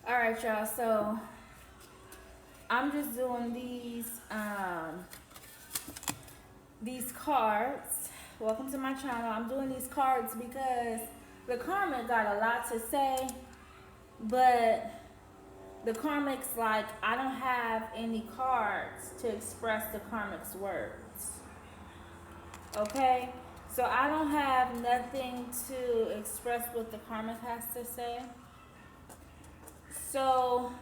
All right, y'all. So I'm just doing these cards. Welcome to my channel. I'm doing these cards because the karmic got a lot to say, but the karmic's like, I don't have any cards to express the karmic's words. Okay? So I don't have nothing to express what the karmic has to say. So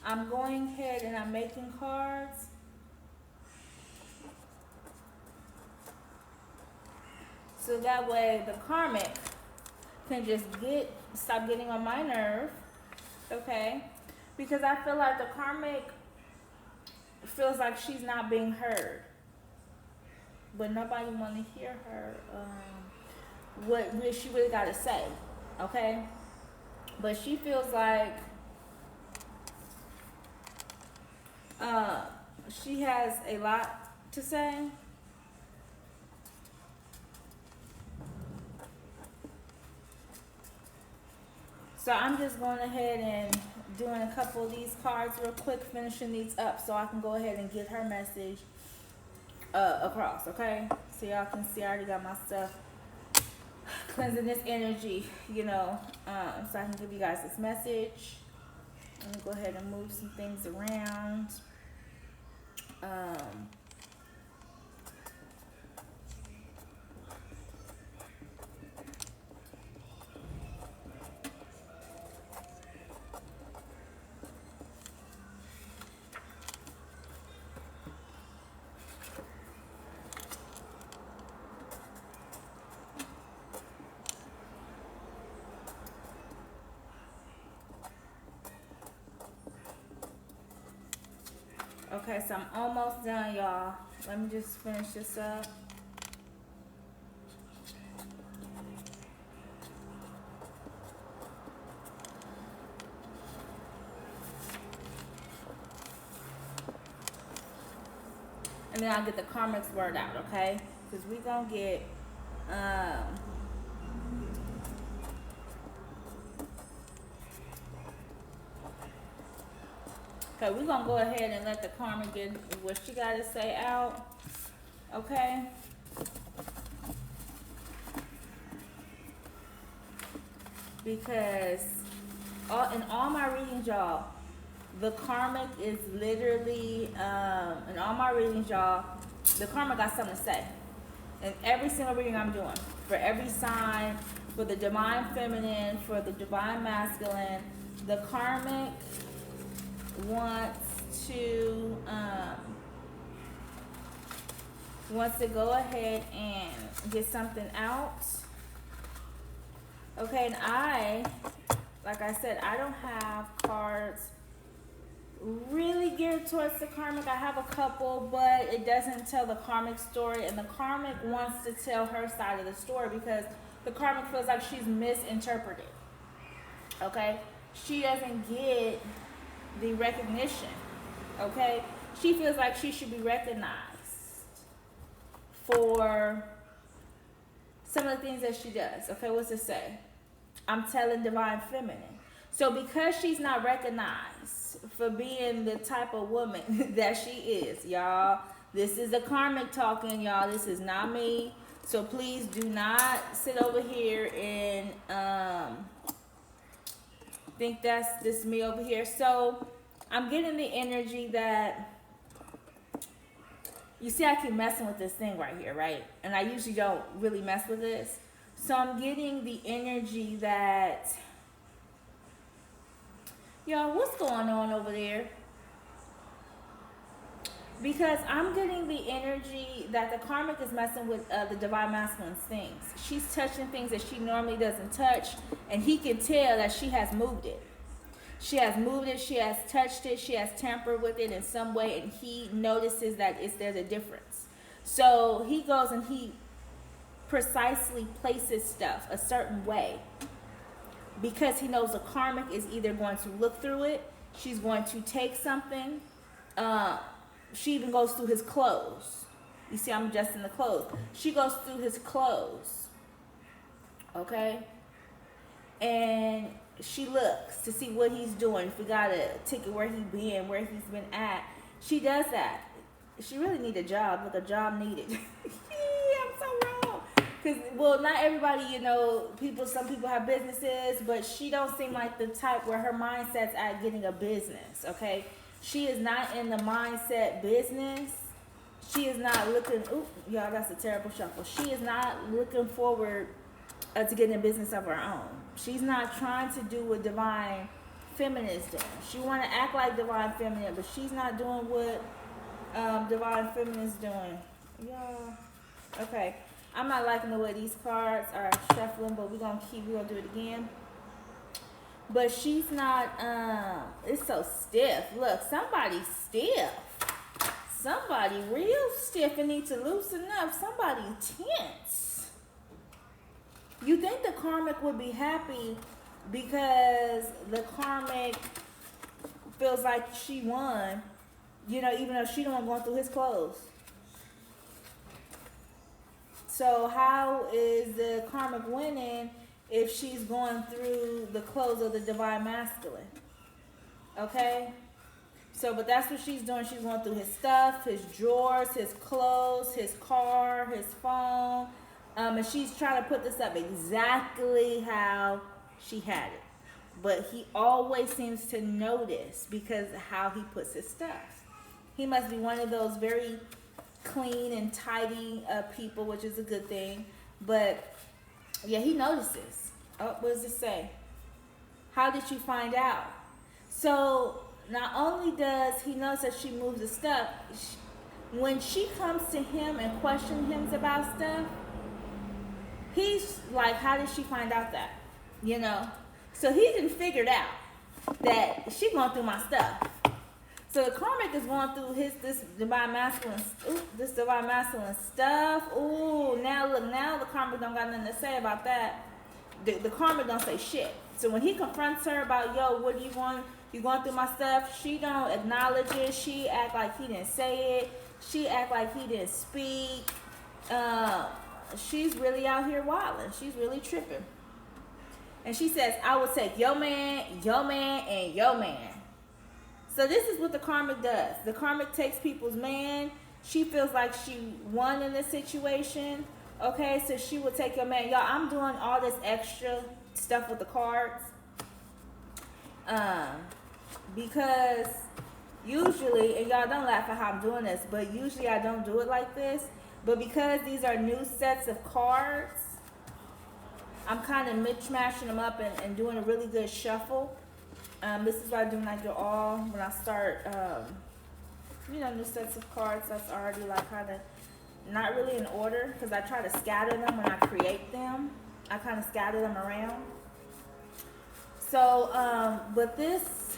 I'm going ahead and I'm making cards. So that way the karmic can just stop getting on my nerve. Okay? Because I feel like the karmic feels like she's not being heard. But nobody want to hear her, what she really got to say. Okay? But she feels like she has a lot to say. So I'm just going ahead and doing a couple of these cards real quick, finishing these up so I can go ahead and get her message across, okay? So y'all can see I already got my stuff cleansing this energy, so I can give you guys this message. Let me go ahead and move some things around. Okay, so I'm almost done, y'all. Let me just finish this up. And then I'll get the karmic's word out, okay? Because we gonna get, okay, we're gonna go ahead and let the karmic get what she gotta say out, okay? Because in all my readings, y'all, the karmic is literally, in all my readings, y'all, the karmic got something to say. In every single reading I'm doing, for every sign, for the divine feminine, for the divine masculine, the karmic wants to go ahead and get something out. Okay, and like I said, I don't have cards really geared towards the karmic. I have a couple, but it doesn't tell the karmic story, and the karmic wants to tell her side of the story because the karmic feels like she's misinterpreted. Okay? She doesn't get the recognition. Okay? She feels like she should be recognized for some of the things that she does. Okay, what's it say? I'm telling divine feminine. So because she's not recognized for being the type of woman that she is, y'all, this is the karmic talking, y'all. This is not me. So please do not sit over here and think that's this me over here. So I'm getting the energy that, you see I keep messing with this thing right here, right? And I usually don't really mess with this. So I'm getting the energy that, y'all, what's going on over there? Because I'm getting the energy that the karmic is messing with the divine masculine's things. She's touching things that she normally doesn't touch, and he can tell that she has moved it. She has moved it, she has touched it, she has tampered with it in some way, and he notices that there's a difference. So he goes and he precisely places stuff a certain way because he knows the karmic is either going to look through it, she's going to take something, she even goes through his clothes. You see, I'm adjusting the clothes. She goes through his clothes, okay? And she looks to see what he's doing. If we got a ticket where he's been, where he's been at, she does that. She really need a job. Look, a job needed. I'm so wrong. Because, well, not everybody, you know, some people have businesses, but she don't seem like the type where her mindset's at getting a business, okay? She is not in the mindset business. She is not looking, ooh, y'all, that's a terrible shuffle. She is not looking forward to getting a business of her own. She's not trying to do what Divine Feminine is doing. She want to act like Divine Feminine, but she's not doing what Divine Feminine is doing. Y'all, okay. I'm not liking the way these cards are shuffling, but we're gonna do it again. But she's not, it's so stiff. Look, somebody's stiff. Somebody real stiff and need to loosen up. Somebody tense. You think the Karmic would be happy because the Karmic feels like she won, you know, even though she the one going through his clothes. So how is the Karmic winning if she's going through the clothes of the Divine Masculine? Okay? So, but that's what she's doing. She's going through his stuff, his drawers, his clothes, his car, his phone. And she's trying to put this up exactly how she had it. But he always seems to notice because of how he puts his stuff. He must be one of those very clean and tidy people, which is a good thing. But, yeah, he notices. Oh, what does it say? How did you find out? So, not only does he notice that she moves the stuff, when she comes to him and questions him about stuff, he's like, how did she find out that? You know? So he didn't figure it out that she going through my stuff. So the Karmic is going through this divine masculine stuff. Ooh, now look, now the Karmic don't got nothing to say about that. The Karmic don't say shit. So when he confronts her about, yo, what do you want? You going through my stuff? She don't acknowledge it. She act like he didn't say it. She act like he didn't speak. She's really out here wilding. She's really tripping. And she says, I would take your man, and your man. So this is what the Karmic does. The Karmic takes people's man. She feels like she won in this situation. Okay, so she would take your man. Y'all, I'm doing all this extra stuff with the cards. Because usually, and y'all don't laugh at how I'm doing this, but usually I don't do it like this. But because these are new sets of cards, I'm kind of mishmashing them up and doing a really good shuffle. This is what I do when I do all, when I start, new sets of cards that's already like kind of not really in order, because I try to scatter them when I create them. I kind of scatter them around. So, but this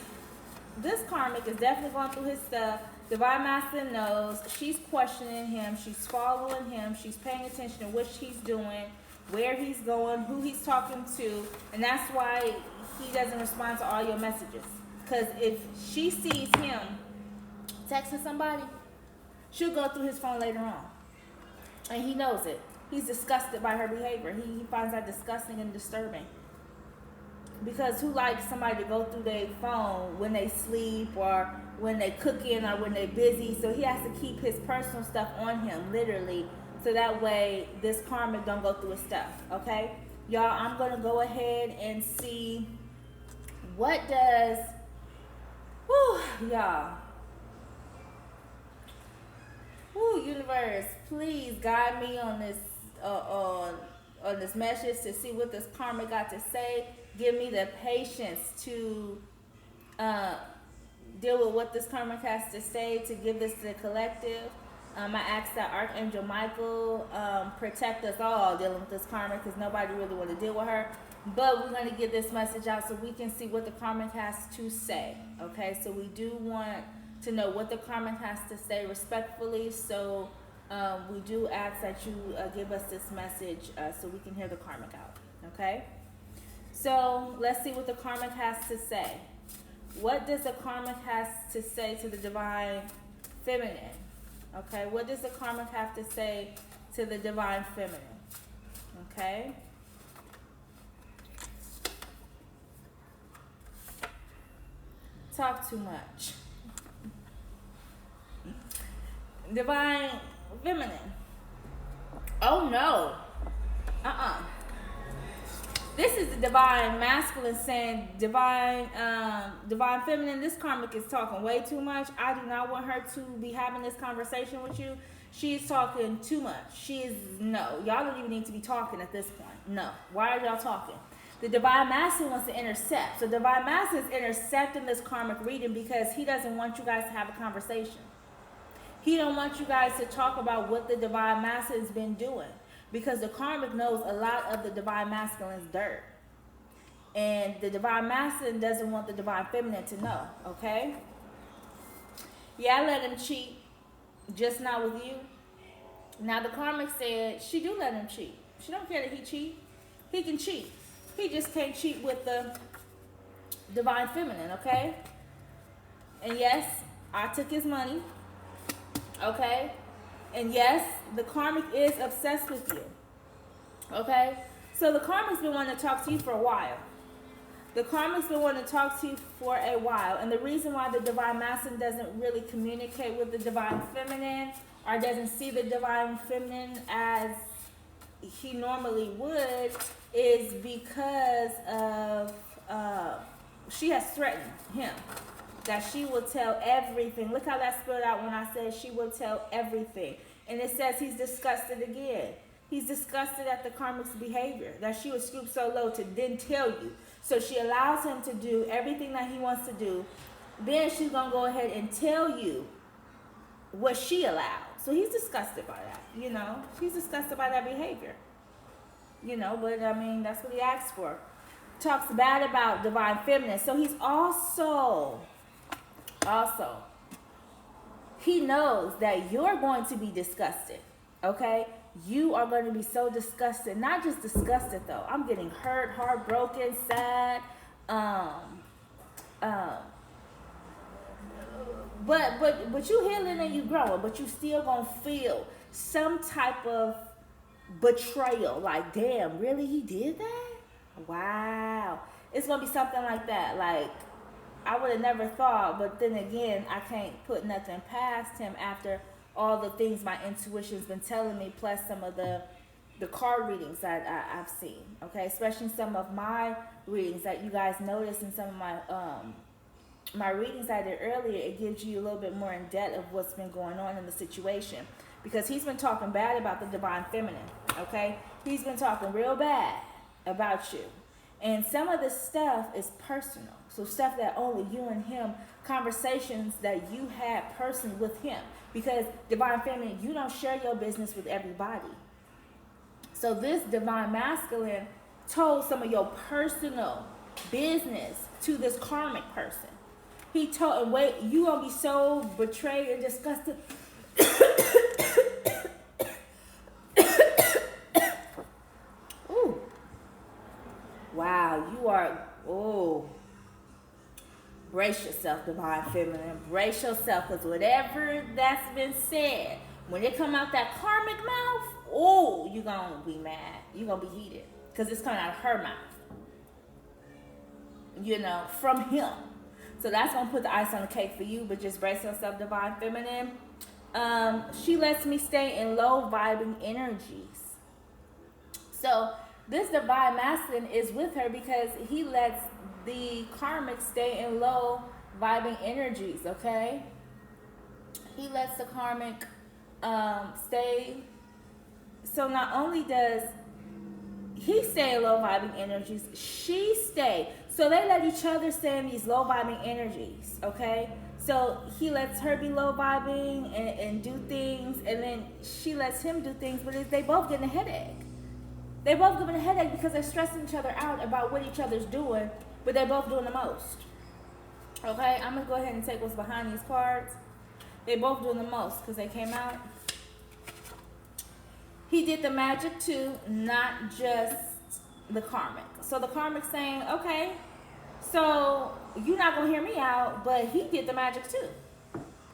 Karmic is definitely going through his stuff. Divine Master knows. She's questioning him. She's following him. She's paying attention to what he's doing, where he's going, who he's talking to. And that's why he doesn't respond to all your messages. Because if she sees him texting somebody, she'll go through his phone later on. And he knows it. He's disgusted by her behavior. He finds that disgusting and disturbing. Because who likes somebody to go through their phone when they sleep or when they cooking or when they're busy? So he has to keep his personal stuff on him, literally, so that way this Karmic don't go through his stuff, okay? Y'all, I'm going to go ahead and see what does, y'all. Universe, please guide me on this, on this message to see what this Karmic got to say. Give me the patience to deal with what this Karmic has to say, to give this to the collective. I ask that Archangel Michael protect us all dealing with this Karmic, because nobody really want to deal with her. But we're going to get this message out so we can see what the Karmic has to say. Okay, so we do want to know what the Karmic has to say respectfully. So we do ask that you give us this message so we can hear the Karmic out. Okay? So let's see what the Karmic has to say. What does the Karmic has to say to the Divine Feminine? Okay, what does the Karmic have to say to the Divine Feminine? Okay. talk too much. Divine feminine. Oh no. This is the divine masculine saying divine feminine. This karmic is talking way too much. I do not want her to be having this conversation with you. She's talking too much. No. Y'all don't even need to be talking at this point. No. Why are y'all talking? The divine masculine wants to intercept. So divine masculine is intercepting this karmic reading because he doesn't want you guys to have a conversation. He don't want you guys to talk about what the divine masculine has been doing. Because the karmic knows a lot of the divine masculine's dirt. And the divine masculine doesn't want the divine feminine to know, okay? Yeah, I let him cheat, just not with you. Now the karmic said she do let him cheat. She don't care that he cheat. He can cheat. He just can't cheat with the divine feminine, okay? And yes, I took his money, okay? And yes, the karmic is obsessed with you. Okay? So the karmic's been wanting to talk to you for a while. The karmic's been wanting to talk to you for a while. And the reason why the divine masculine doesn't really communicate with the divine feminine or doesn't see the divine feminine as he normally would is because of she has threatened him. That she will tell everything. Look how that spelled out when I said she will tell everything. And it says he's disgusted again. He's disgusted at the karmic's behavior. That she would stoop so low to then tell you. So she allows him to do everything that he wants to do. Then she's going to go ahead and tell you what she allowed. So he's disgusted by that, you know. He's disgusted by that behavior. You know, but I mean, that's what he asked for. Talks bad about divine feminine. So he's also, he knows that you're going to be disgusted, okay? You are going to be so disgusted. Not just disgusted, though. I'm getting hurt, heartbroken, sad. But you healing and you growing, but you still going to feel some type of betrayal. Like, damn, really? He did that? Wow. It's going to be something like that. Like, I would have never thought, but then again, I can't put nothing past him after all the things my intuition's been telling me, plus some of the card readings that I've seen, okay? Especially some of my readings that you guys noticed in some of my readings I did earlier. It gives you a little bit more in depth of what's been going on in the situation. Because he's been talking bad about the divine feminine, okay? He's been talking real bad about you. And some of this stuff is personal. So stuff that only you and him, conversations that you had personally with him. Because divine feminine, you don't share your business with everybody. So this divine masculine told some of your personal business to this karmic person. He told, and wait, you gonna be so betrayed and disgusted. Ooh. Wow, you are, oh. Brace yourself, divine feminine. Brace yourself, because whatever that's been said, when it come out that karmic mouth, oh, you're going to be mad. You're going to be heated. Because it's coming out of her mouth. You know, from him. So that's going to put the ice on the cake for you, but just brace yourself, divine feminine. She lets me stay in low vibing energies. So this divine masculine is with her because he lets the karmic stay in low vibing energies, okay? He lets the karmic stay. So not only does he stay in low vibing energies, she stay. So they let each other stay in these low vibing energies, okay? So he lets her be low vibing and do things, and then she lets him do things, but they both getting a headache. They both getting a headache because they're stressing each other out about what each other's doing, but they're both doing the most. Okay, I'm going to go ahead and take what's behind these cards. They both doing the most because they came out. He did the magic too, not just the karmic. So the karmic saying, okay, so you're not going to hear me out, but he did the magic too.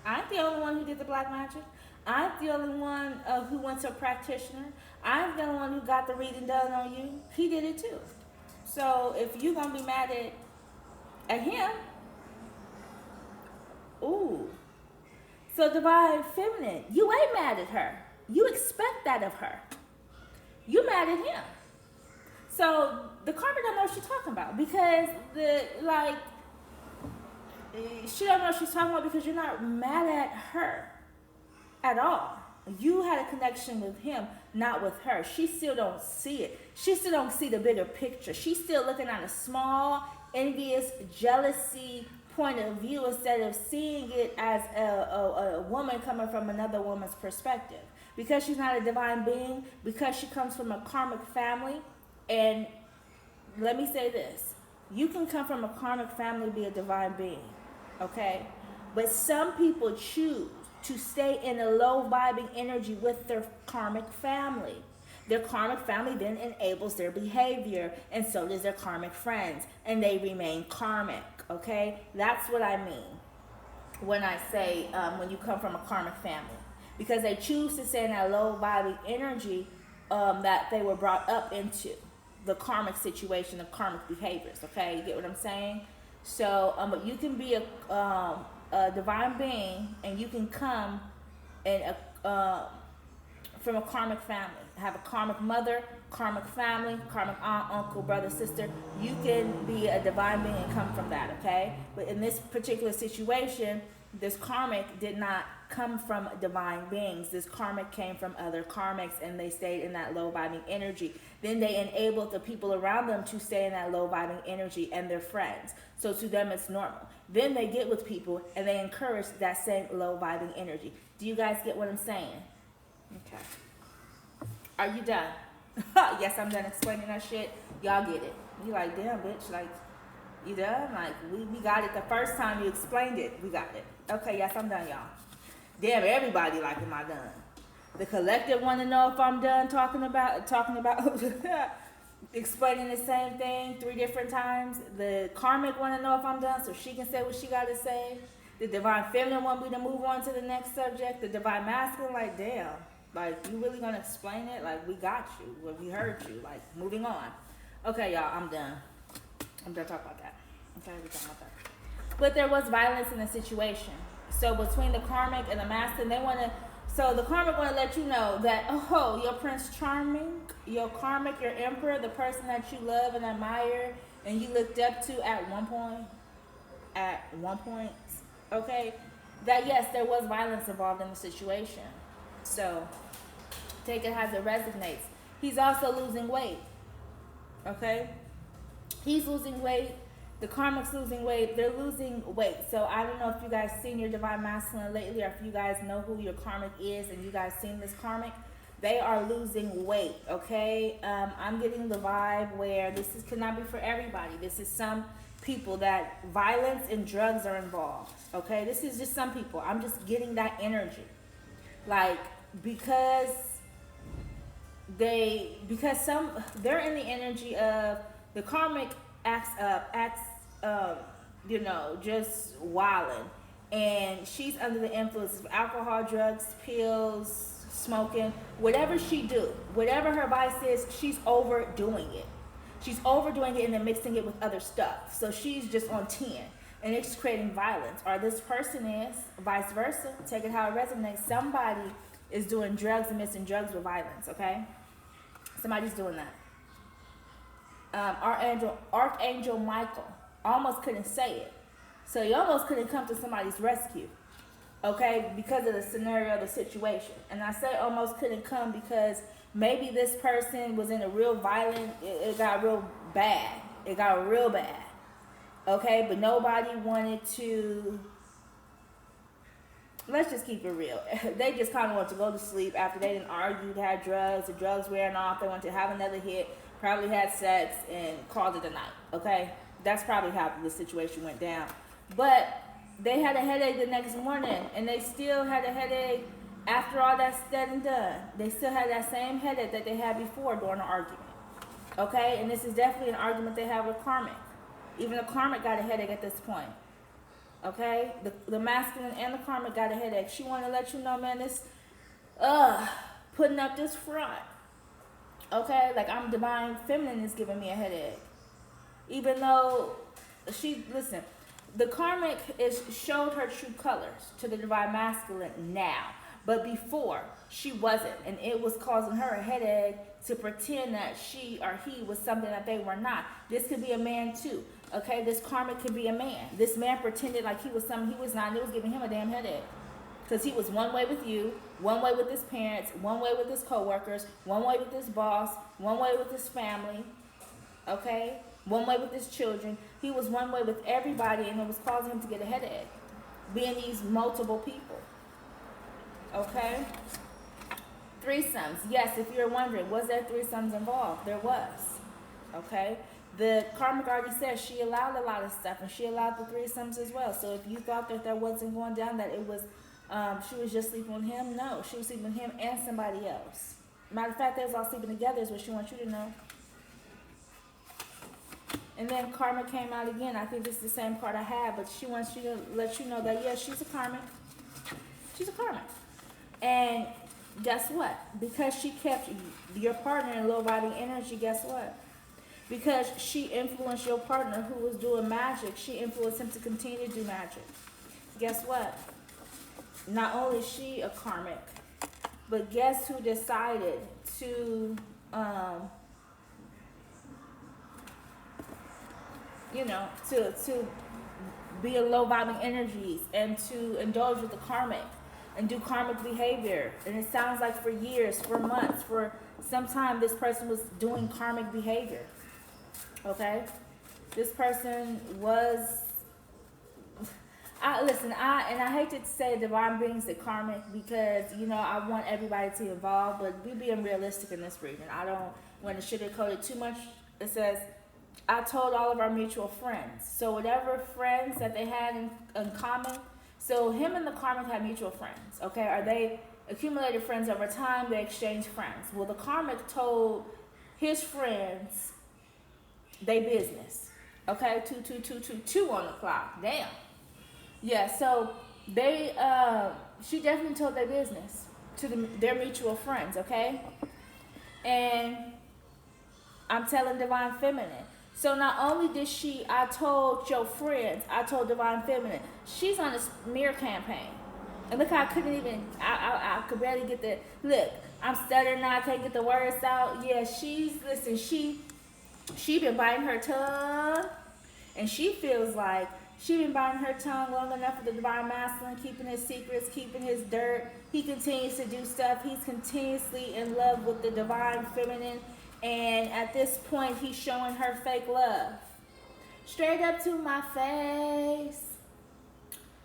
I ain't the only one who did the black magic. I'm the only one who went to a practitioner. I'm the only one who got the reading done on you. He did it too. So if you're going to be mad at him, Ooh. So divine feminine, you ain't mad at her. You expect that of her. You mad at him. So the karma don't know what she's talking about because she don't know what she's talking about because you're not mad at her at all. You had a connection with him, not with her. She still don't see it. She still don't see the bigger picture. She's still looking at a small, envious, jealousy point of view instead of seeing it as a woman coming from another woman's perspective. Because she's not a divine being, because she comes from a karmic family, and let me say this. You can come from a karmic family, be a divine being, okay? But some people choose to stay in a low vibing energy with their karmic family. Their karmic family then enables their behavior, and so does their karmic friends, and they remain karmic, okay? That's what I mean when I say when you come from a karmic family. Because they choose to stay in that low vibing energy that they were brought up into, the karmic situation, the karmic behaviors, okay? You get what I'm saying? So, but you can be a divine being, and you can come and from a karmic family, have a karmic mother, karmic family, karmic aunt, uncle, brother, sister. You can be a divine being and come from that, okay? But in this particular situation, this karmic did not come from divine beings. This karmic came from other karmics, and they stayed in that low vibing energy. Then they enabled the people around them to stay in that low vibing energy, and their friends. So to them, it's normal. Then they get with people, and they encourage that same low vibing energy. Do you guys get what I'm saying? Okay. Are you done? Yes, I'm done explaining that shit. Y'all get it. You like, damn, bitch. Like, you done? Like, we got it the first time you explained it. We got it. Okay, yes, I'm done, y'all. Damn, everybody like, am I done? The collective want to know if I'm done talking about explaining the same thing 3 different times. The karmic want to know if I'm done so she can say what she got to say. The divine feminine want me to move on to the next subject. The divine masculine, like, damn. Like, you really gonna explain it? Like, we got you. Well, we heard you. Like, moving on. Okay, y'all, I'm done. I'm done talking about that. Okay, we're talking about that. But there was violence in the situation. So between the karmic and the masculine, they want to. So the karmic want to let you know that, oh, your Prince Charming, your karmic, your emperor, the person that you love and admire and you looked up to at one point, okay, that yes, there was violence involved in the situation. So take it as it resonates. He's also losing weight, okay? He's losing weight. The karmic's losing weight. They're losing weight. So I don't know if you guys seen your divine masculine lately, or if you guys know who your karmic is and you guys seen this karmic. They are losing weight, okay? I'm getting the vibe where could not be for everybody. This is some people that violence and drugs are involved, okay? This is just some people. I'm just getting that energy. Like, because they're in the energy of the karmic acts just wilding, and she's under the influence of alcohol, drugs, pills, smoking, whatever she do, whatever her vice is, she's overdoing it. She's overdoing it and then mixing it with other stuff. So she's just on 10, and it's creating violence. Or this person is vice versa. Take it how it resonates. Somebody is doing drugs and mixing drugs with violence, okay? Somebody's doing that. Archangel Michael almost couldn't say it. So he almost couldn't come to somebody's rescue, okay, because of the scenario, the situation. And I say almost couldn't come because maybe this person was in a real violent, it got real bad. It got real bad, okay? But nobody wanted to, let's just keep it real. They just kind of wanted to go to sleep after they didn't argue, had drugs, the drugs wearing off. They wanted to have another hit, probably had sex, and called it a night, okay? That's probably how the situation went down. But they had a headache the next morning, and they still had a headache after all that's said and done. They still had that same headache that they had before during the argument, okay? And this is definitely an argument they have with karmic. Even the karmic got a headache at this point. Okay, the masculine and the karmic got a headache. She wanted to let you know, man, this, putting up this front. Okay, like I'm divine feminine is giving me a headache. Even though listen, The karmic is showed her true colors to the divine masculine now, but before she wasn't, and it was causing her a headache to pretend that she or he was something that they were not. This could be a man too. Okay, this karmic could be a man. This man pretended like he was something he was not, and it was giving him a damn headache. Because he was one way with you, one way with his parents, one way with his coworkers, one way with his boss, one way with his family, okay? One way with his children. He was one way with everybody, and it was causing him to get a headache, being these multiple people, okay? Threesomes. Yes, if you're wondering, was there threesomes involved? There was, okay? The karmic already said she allowed a lot of stuff, and she allowed the threesomes as well. So if you thought that there wasn't going down, that it was, she was just sleeping with him, no, she was sleeping with him and somebody else. Matter of fact, they was all sleeping together is what she wants you to know. And then karma came out again. I think this is the same card I have, but she wants you to let you know that, yes, she's a karmic. She's a karmic. And guess what? Because she kept your partner in low vibing energy, guess what? Because she influenced your partner who was doing magic, she influenced him to continue to do magic. Guess what? Not only is she a karmic, but guess who decided to, to be in low vibing energies and to indulge with the karmic and do karmic behavior. And it sounds like for years, for months, for some time, this person was doing karmic behavior. Okay? This person was, I hate to say divine beings are karmic because, I want everybody to evolve, but we being realistic in this reading. I don't want to sugarcoat it too much. It says, I told all of our mutual friends. So whatever friends that they had in common, so him and the karmic had mutual friends, okay? Are they accumulated friends over time? They exchanged friends. Well, the karmic told his friends they business, okay? 2 on the clock. Damn. Yeah, so they, she definitely told their business to their mutual friends, okay? And I'm telling Divine Feminine. So not only did I told your friends, I told Divine Feminine, she's on a smear campaign. And look how I couldn't even, I could barely get the, look, I'm stuttering now, I can't get the words out. Yeah, she been biting her tongue, and she feels like she been biting her tongue long enough for the divine masculine, keeping his secrets, keeping his dirt. He continues to do stuff. He's continuously in love with the divine feminine. And at this point, he's showing her fake love. Straight up to my face.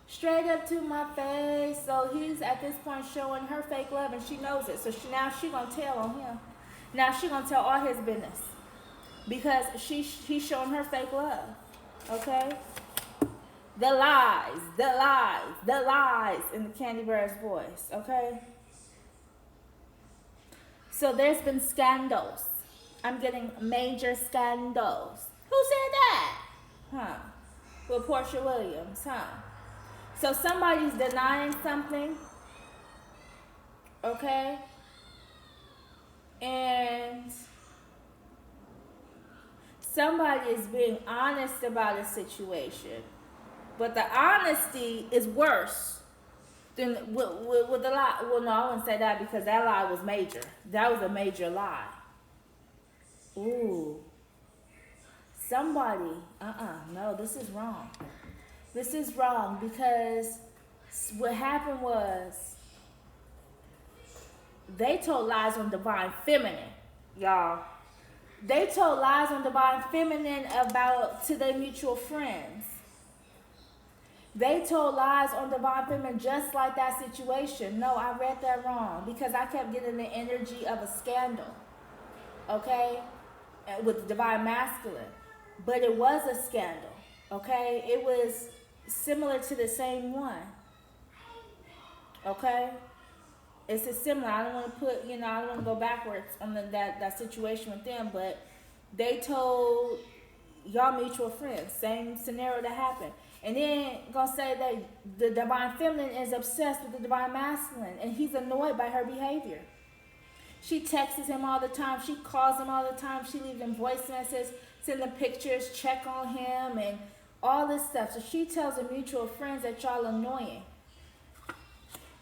Straight up to my face. So he's at this point showing her fake love, and she knows it. So now she gonna tell on him. Now she gonna tell all his business. Because he's showing her fake love. Okay? The lies, the lies, the lies in the Candy Bear's voice. Okay? So there's been scandals. I'm getting major scandals. Who said that? Huh? With Portia Williams, huh? So somebody's denying something. Okay? And somebody is being honest about a situation. But the honesty is worse than with the lie. Well, no, I wouldn't say that because that lie was major. That was a major lie. Ooh. Somebody, no, this is wrong. This is wrong because what happened was they told lies on divine feminine, y'all. They told lies on divine feminine to their mutual friends. They told lies on divine feminine just like that situation. No, I read that wrong because I kept getting the energy of a scandal, okay, with divine masculine. But it was a scandal, okay? It was similar to the same one, okay? It's a similar. I don't want to put, I don't want to go backwards on that situation with them, but they told y'all mutual friends, same scenario that happened. And then gonna say that the divine feminine is obsessed with the divine masculine, and he's annoyed by her behavior. She texts him all the time. She calls him all the time. She leaves him voice messages, send him pictures, check on him, and all this stuff. So she tells her mutual friends that y'all annoying.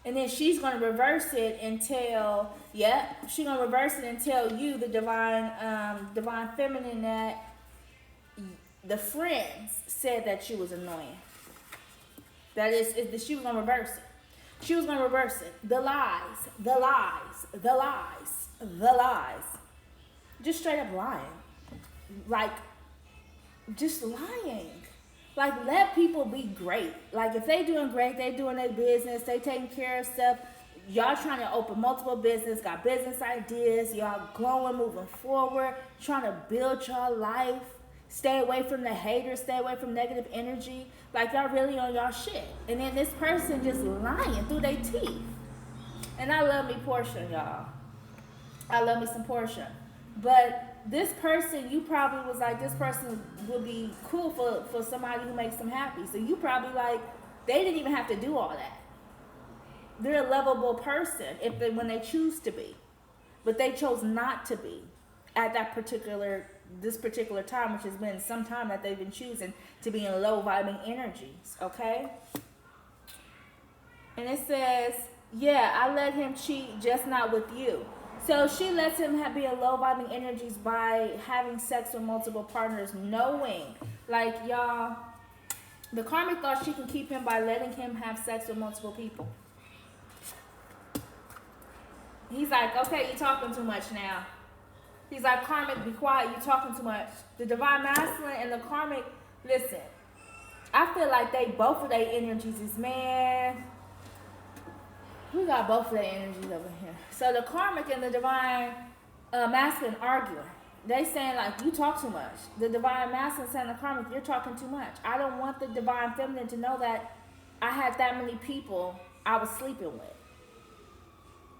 And then she's going to reverse it and tell, she's going to reverse it and tell you, the divine feminine, that the friends said that she was annoying. That is, she was going to reverse it. She was going to reverse it. The lies, the lies, the lies, the lies. Just straight up lying. Like, just lying. Like, let people be great. Like, if they doing great, they doing their business, they taking care of stuff. Y'all trying to open multiple business, got business ideas, y'all growing, moving forward, trying to build y'all life. Stay away from the haters, stay away from negative energy. Like, y'all really on y'all shit. And then this person just lying through their teeth. And I love me Portia, y'all. I love me some Portia. But this person, you probably was like, this person would be cool for somebody who makes them happy. So you probably like, they didn't even have to do all that. They're a lovable person when they choose to be. But they chose not to be at this particular time, which has been some time that they've been choosing to be in low vibing energies, okay? And it says, I let him cheat, just not with you. So she lets him be in low vibing energies by having sex with multiple partners, knowing, like, y'all, the karmic thought she can keep him by letting him have sex with multiple people. He's like, okay, you're talking too much now. He's like, karmic, be quiet, you're talking too much. The divine masculine and the karmic, listen, I feel like both of their energies is, man, we got both of their energies over here. So the karmic and the divine masculine arguing. They saying, like, you talk too much. The divine masculine saying the karmic, you're talking too much. I don't want the divine feminine to know that I had that many people I was sleeping with.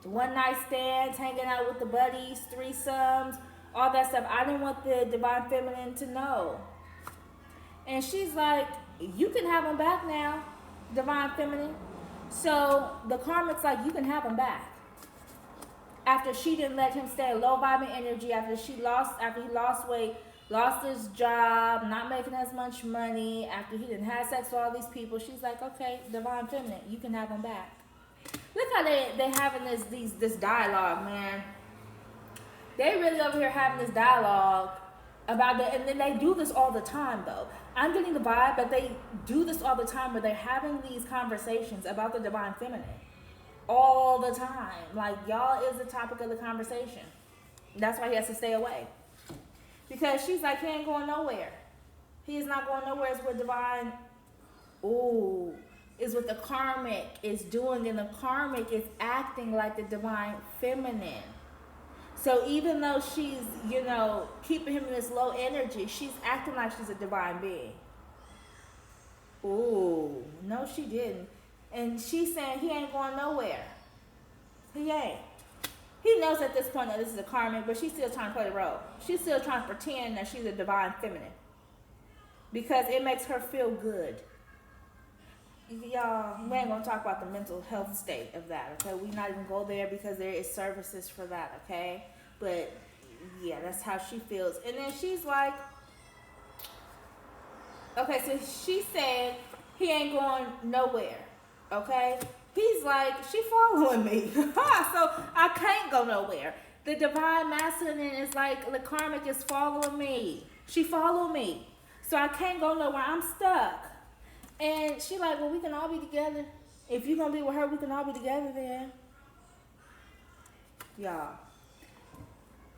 One night stands, hanging out with the buddies, threesomes, all that stuff. I didn't want the divine feminine to know. And she's like, you can have them back now, divine feminine. So the karmic's like, you can have him back. After she didn't let him stay low vibing energy, after he lost weight, lost his job, not making as much money, after he didn't have sex with all these people, she's like, okay, divine feminine, you can have him back. Look how they having this dialogue, man. They really over here having this dialogue about it, and then they do this all the time, though. I'm getting the vibe that they do this all the time, where they're having these conversations about the divine feminine all the time. Like, y'all is the topic of the conversation. That's why he has to stay away, because she's like, he ain't going nowhere. He is not going nowhere. It's what divine, is what the karmic is doing, and the karmic is acting like the divine feminine. So even though she's, keeping him in this low energy, she's acting like she's a divine being. Ooh, no, she didn't. And she's saying he ain't going nowhere. He ain't. He knows at this point that this is a karmic, but she's still trying to play the role. She's still trying to pretend that she's a divine feminine, because it makes her feel good. Y'all, we ain't gonna talk about the mental health state of that, okay? We not even go there, because there is services for that, okay? But yeah, that's how she feels. And then she's like, okay, so she said he ain't going nowhere, okay? He's like, she following me, so I can't go nowhere. The divine masculine is like, the karmic is following me. She followed me, so I can't go nowhere. I'm stuck. And she like, well, we can all be together. If you're going to be with her, we can all be together then. Y'all.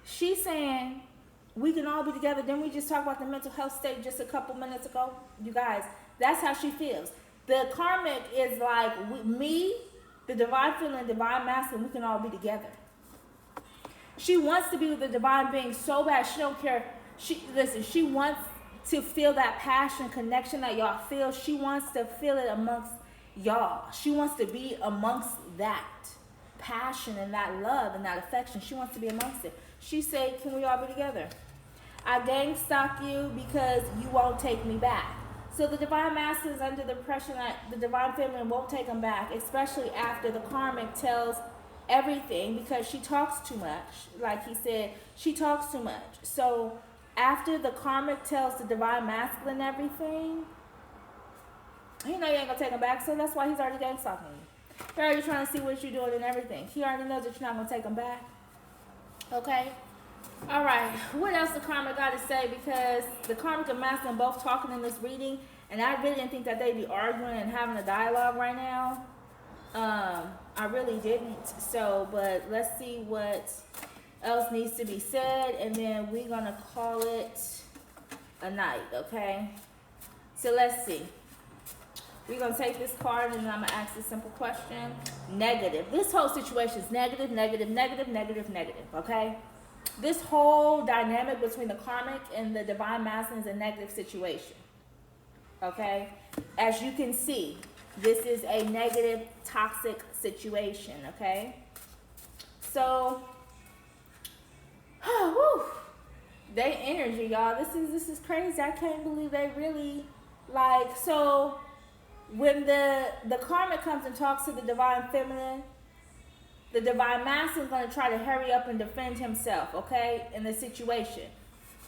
She's saying, we can all be together. Then we just talked about the mental health state just a couple minutes ago. You guys, that's how she feels. The karmic is like, me, the divine feminine, divine masculine, we can all be together. She wants to be with the divine being so bad. She don't care. She wants to feel that passion, connection that y'all feel. She wants to feel it amongst y'all. She wants to be amongst that passion and that love and that affection. She wants to be amongst it. She said, can we all be together? I gang stalk you because you won't take me back. So the divine master is under the impression that the divine feminine won't take him back, especially after the karmic tells everything, because she talks too much. Like he said, she talks too much. So after the karmic tells the divine masculine everything, He know you ain't gonna take him back, so that's why he's already gang stalking you. He's already trying to see what you're doing and everything. He already knows that you're not gonna take him back. Okay? Alright, what else the karmic got to say? Because the karmic and masculine both talking in this reading, and I really didn't think that they'd be arguing and having a dialogue right now. I really didn't. So, but let's see what else needs to be said, and then we're gonna call it a night, okay? So let's see. We're gonna take this card, and then I'm gonna ask a simple question. Negative. This whole situation is negative, negative, negative, negative, negative, okay? This whole dynamic between the karmic and the divine masculine is a negative situation, okay? As you can see, this is a negative, toxic situation, okay? So, whew, they energy, y'all. This is crazy. I can't believe they really, like, so when the karmic comes and talks to the divine feminine, the divine masculine is going to try to hurry up and defend himself, okay, in the situation.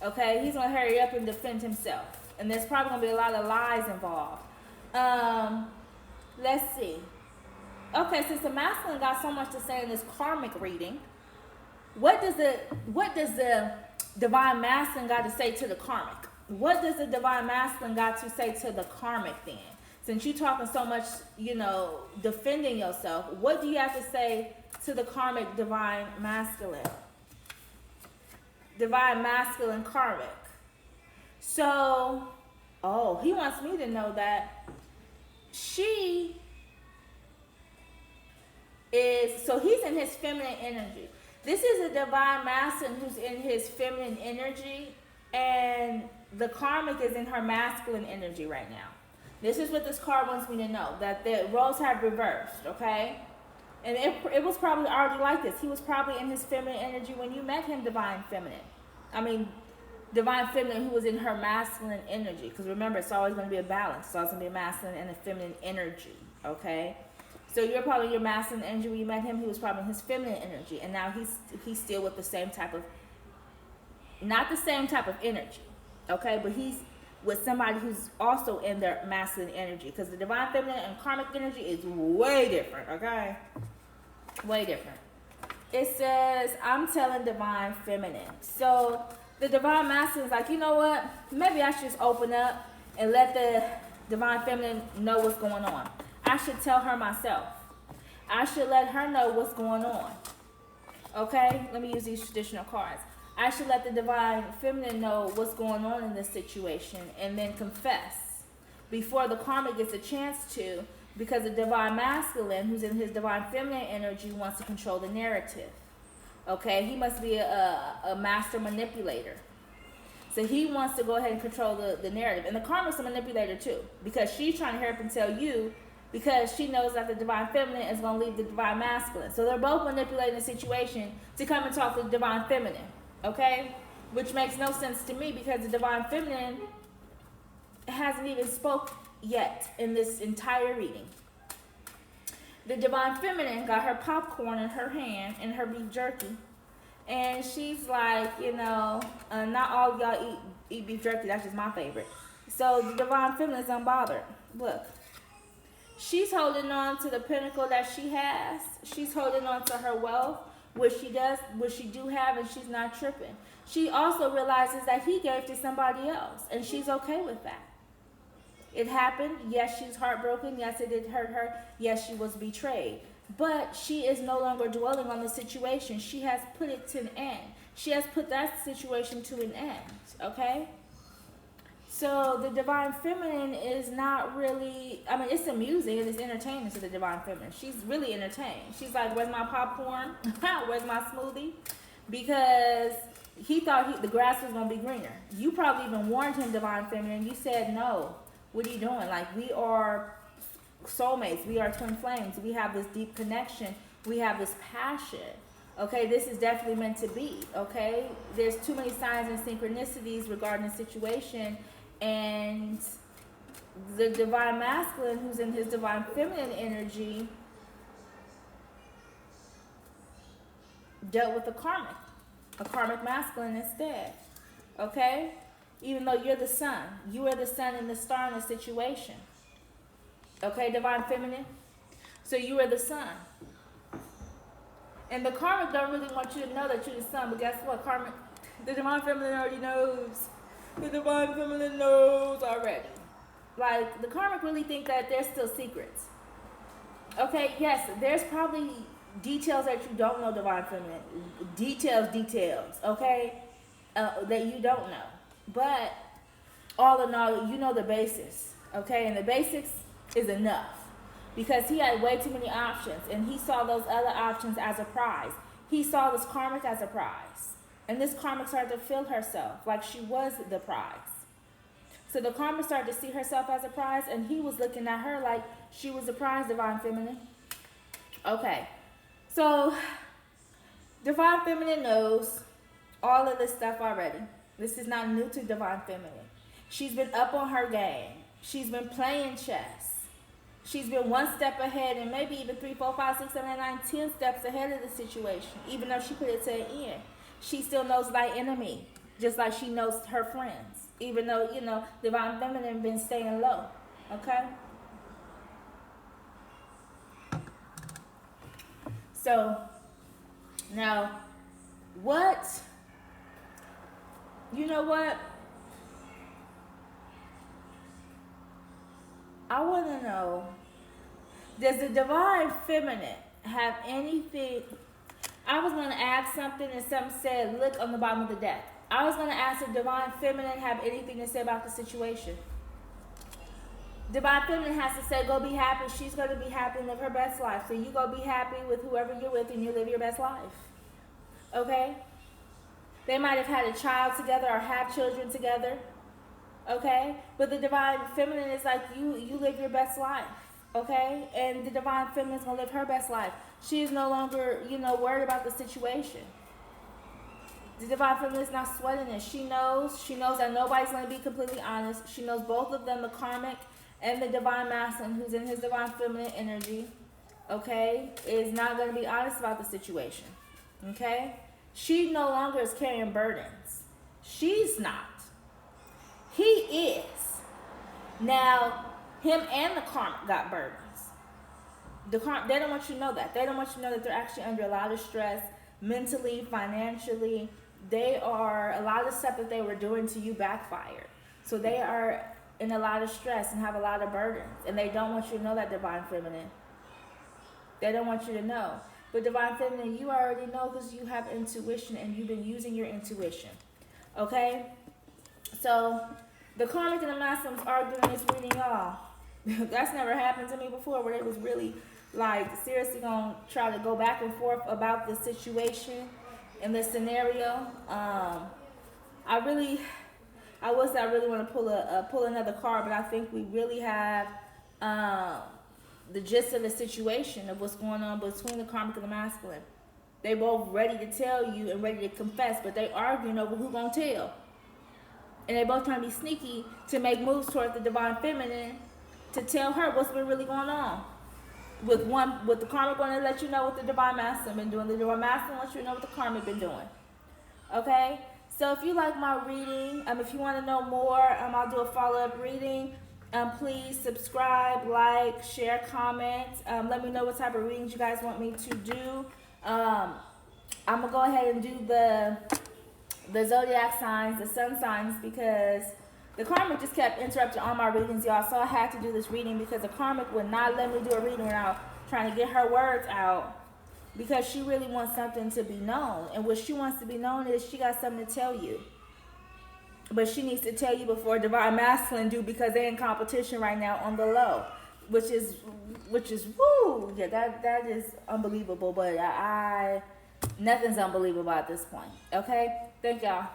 Okay, he's going to hurry up and defend himself. And there's probably going to be a lot of lies involved. Let's see. Okay, since the masculine got so much to say in this karmic reading, what does the divine masculine got to say to the karmic? What does the divine masculine got to say to the karmic then? Since you're talking so much, you know, defending yourself, what do you have to say to the karmic divine masculine? Divine masculine karmic. So, oh, he wants me to know that she is, so he's in his feminine energy. This is a divine masculine who's in his feminine energy, and the karmic is in her masculine energy right now. This is what this card wants me to know, that the roles have reversed, okay? And it was probably already like this. He was probably in his feminine energy when you met him, divine feminine. I mean, divine feminine who was in her masculine energy. Because remember, it's always going to be a balance. It's always going to be a masculine and a feminine energy, okay? So you're probably in your masculine energy when you met him. He was probably in his feminine energy. And now he's still with the same type of, not the same type of energy, okay? But he's with somebody who's also in their masculine energy, because the divine feminine and karmic energy is way different, okay? Way different. It says, I'm telling divine feminine. So the divine masculine is like, you know what? Maybe I should just open up and let the divine feminine know what's going on. I should tell her myself. I should let her know what's going on. Okay? Let me use these traditional cards. I should let the divine feminine know what's going on in this situation and then confess before the karmic gets a chance to, because the divine masculine, who's in his divine feminine energy, wants to control the narrative. Okay? He must be a master manipulator. So he wants to go ahead and control the narrative. And the karmic's a manipulator too, because she's trying to hurry up and tell you, because she knows that the divine feminine is going to leave the divine masculine. So they're both manipulating the situation to come and talk to the divine feminine. Okay? Which makes no sense to me, because the divine feminine hasn't even spoke yet in this entire reading. The divine feminine got her popcorn in her hand and her beef jerky. And she's like, you know, not all of y'all eat beef jerky. That's just my favorite. So the divine feminine is unbothered. Look. She's holding on to the pinnacle that she has. She's holding on to her wealth, which she do have, and she's not tripping. She also realizes that he gave to somebody else, and she's okay with that. It happened. Yes, she's heartbroken. Yes, it did hurt her. Yes, she was betrayed. But she is no longer dwelling on the situation. She has put it to an end. She has put that situation to an end, okay? So the divine feminine is not really, I mean, it's amusing and it's entertaining to the divine feminine. She's really entertained. She's like, where's my popcorn? Where's my smoothie? Because he thought the grass was going to be greener. You probably even warned him, divine feminine. You said, no, what are you doing? Like, we are soulmates. We are twin flames. We have this deep connection. We have this passion. Okay, this is definitely meant to be. Okay, there's too many signs and synchronicities regarding the situation. And the divine masculine, who's in his divine feminine energy, dealt with a karmic masculine instead. Okay? Even though you're the sun. You are the sun and the star in the situation. Okay, divine feminine. So you are the sun. And the karmic don't really want you to know that you're the sun, but guess what? Karmic, the divine feminine already knows. The divine feminine knows already. Like, the karmic really think that there's still secrets. Okay, yes, there's probably details that you don't know, divine feminine. Details, okay? That you don't know. But all in all, you know the basis, okay? And the basics is enough. Because he had way too many options, and he saw those other options as a prize. He saw this karmic as a prize. And this karmic started to feel herself like she was the prize. So the karmic started to see herself as a prize, and he was looking at her like she was the prize, divine feminine. Okay. So divine feminine knows all of this stuff already. This is not new to divine feminine. She's been up on her game. She's been playing chess. She's been one step ahead, and maybe even 3, 4, 5, 6, 7, 8, 9, 10 steps ahead of the situation. Even though she put it to an end, she still knows thy enemy, just like she knows her friends. Even though, you know, divine feminine been staying low. Okay? So, now, you know what? I want to know, does the divine feminine have anything? I was going to ask something, and something said, look on the bottom of the deck. I was going to ask, the divine feminine have anything to say about the situation? Divine feminine has to say, go be happy. She's going to be happy and live her best life. So you go be happy with whoever you're with, and you live your best life. Okay? They might have had a child together or have children together. Okay? But the divine feminine is like, you live your best life. Okay? And the divine feminine is going to live her best life. She is no longer, worried about the situation. The divine feminine is not sweating it. She knows that nobody's going to be completely honest. She knows both of them, the karmic and the divine masculine, who's in his divine feminine energy, okay, is not going to be honest about the situation. Okay? She no longer is carrying burdens. She's not. He is. Now, him and the karmic got burdens. They don't want you to know that. They don't want you to know that they're actually under a lot of stress, mentally, financially. A lot of stuff that they were doing to you backfired. So they are in a lot of stress and have a lot of burdens. And they don't want you to know that, divine feminine. They don't want you to know. But divine feminine, you already know because you have intuition and you've been using your intuition. Okay? So, the karmic and the masculine was arguing this reading, y'all. That's never happened to me before, where they was really, seriously going to try to go back and forth about the situation and the scenario. I really want to pull another card, but I think we really have the gist of the situation of what's going on between the karmic and the masculine. They both ready to tell you and ready to confess, but they arguing over who gonna tell. And they both trying to be sneaky to make moves toward the divine feminine to tell her what's been really going on. With the karmic going to let you know what the divine masculine been doing. The divine masculine wants you to know what the karmic been doing. Okay? So if you like my reading, if you want to know more, I'll do a follow-up reading. Please subscribe, like, share, comment. Let me know what type of readings you guys want me to do. I'm going to go ahead and do the zodiac signs, the sun signs, because the karmic just kept interrupting all my readings, y'all. So I had to do this reading because the karmic would not let me do a reading without trying to get her words out, because she really wants something to be known. And what she wants to be known is she got something to tell you. But she needs to tell you before divine masculine do, because they're in competition right now on the low. Which is woo! Yeah, that is unbelievable. But nothing's unbelievable at this point. Okay? Thank y'all.